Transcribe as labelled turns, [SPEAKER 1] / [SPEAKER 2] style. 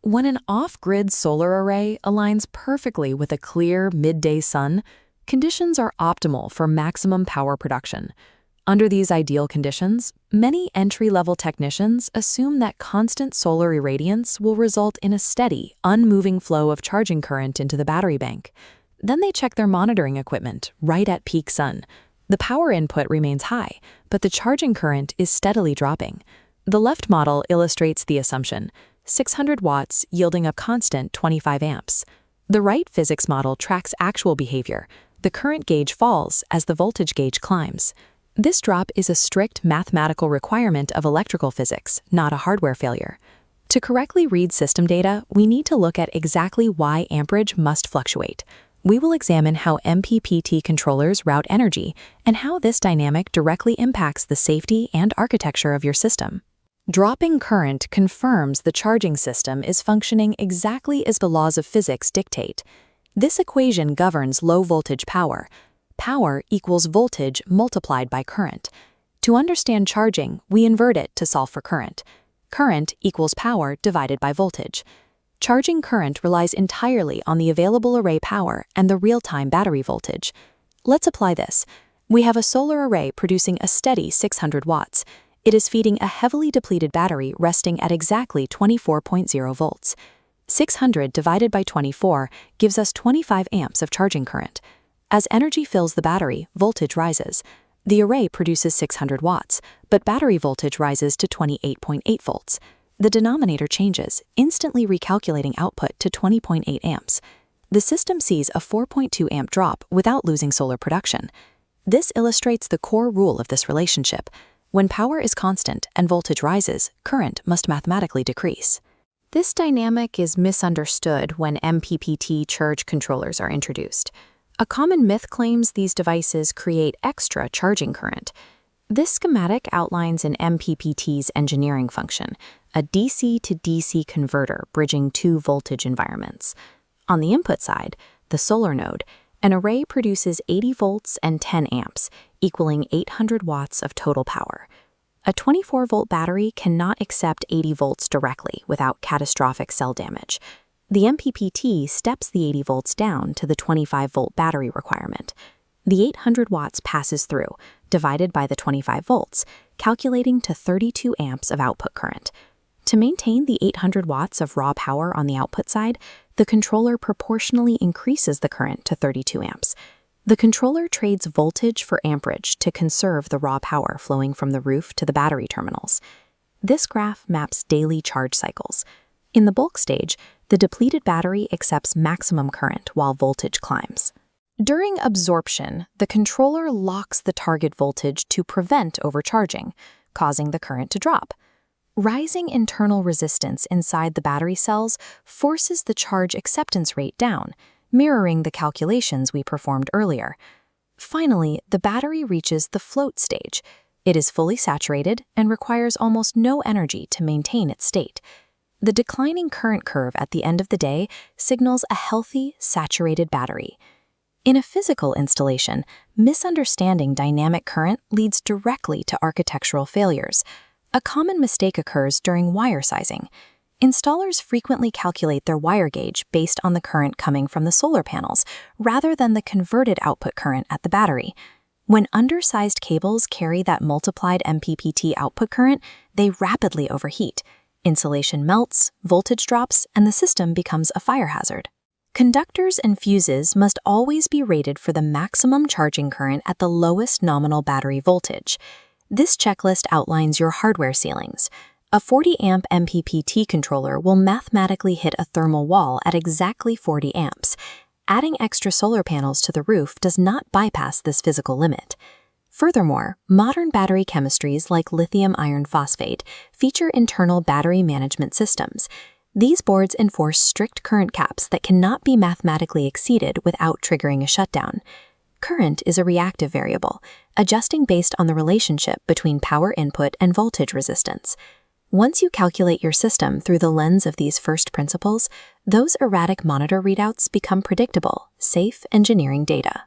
[SPEAKER 1] When an off-grid solar array aligns perfectly with a clear midday sun, conditions are optimal for maximum power production. Under these ideal conditions, many entry-level technicians assume that constant solar irradiance will result in a steady, unmoving flow of charging current into the battery bank. Then they check their monitoring equipment right at peak sun. The power input remains high, but the charging current is steadily dropping. The left model illustrates the assumption: 600 watts yielding a constant 25 amps. The right physics model tracks actual behavior. The current gauge falls as the voltage gauge climbs. This drop is a strict mathematical requirement of electrical physics, not a hardware failure. To correctly read system data, we need to look at exactly why amperage must fluctuate. We will examine how MPPT controllers route energy and how this dynamic directly impacts the safety and architecture of your system. Dropping current confirms the charging system is functioning exactly as the laws of physics dictate. This equation governs low-voltage power. Power equals voltage multiplied by current. To understand charging, we invert it to solve for current. Current equals power divided by voltage. Charging current relies entirely on the available array power and the real-time battery voltage. Let's apply this. We have a solar array producing a steady 600 watts. It is feeding a heavily depleted battery resting at exactly 24.0 volts. 600 divided by 24 gives us 25 amps of charging current. As energy fills the battery, voltage rises. The array produces 600 watts, but battery voltage rises to 28.8 volts. The denominator changes, instantly recalculating output to 20.8 amps. The system sees a 4.2 amp drop without losing solar production. This illustrates the core rule of this relationship. When power is constant and voltage rises, current must mathematically decrease. This dynamic is misunderstood when MPPT charge controllers are introduced. A common myth claims these devices create extra charging current. This schematic outlines an MPPT's engineering function, a DC to DC converter bridging two voltage environments. On the input side, the solar node, an array produces 80 volts and 10 amps, equaling 800 watts of total power. A 24-volt battery cannot accept 80 volts directly without catastrophic cell damage. The MPPT steps the 80 volts down to the 25-volt battery requirement. The 800 watts passes through, divided by the 25 volts, calculating to 32 amps of output current. To maintain the 800 watts of raw power on the output side, the controller proportionally increases the current to 32 amps. The controller trades voltage for amperage to conserve the raw power flowing from the roof to the battery terminals. This graph maps daily charge cycles. In the bulk stage, the depleted battery accepts maximum current while voltage climbs. During absorption, the controller locks the target voltage to prevent overcharging, causing the current to drop. Rising internal resistance inside the battery cells forces the charge acceptance rate down, mirroring the calculations we performed earlier. Finally, the battery reaches the float stage. It is fully saturated and requires almost no energy to maintain its state. The declining current curve at the end of the day signals a healthy, saturated battery. In a physical installation, misunderstanding dynamic current leads directly to architectural failures. A common mistake occurs during wire sizing. Installers frequently calculate their wire gauge based on the current coming from the solar panels, rather than the converted output current at the battery. When undersized cables carry that multiplied MPPT output current, they rapidly overheat. Insulation melts, voltage drops, and the system becomes a fire hazard. Conductors and fuses must always be rated for the maximum charging current at the lowest nominal battery voltage. This checklist outlines your hardware ceilings. A 40-amp MPPT controller will mathematically hit a thermal wall at exactly 40 amps. Adding extra solar panels to the roof does not bypass this physical limit. Furthermore, modern battery chemistries like lithium iron phosphate feature internal battery management systems. These boards enforce strict current caps that cannot be mathematically exceeded without triggering a shutdown. Current is a reactive variable, adjusting based on the relationship between power input and voltage resistance. Once you calculate your system through the lens of these first principles, those erratic monitor readouts become predictable, safe engineering data.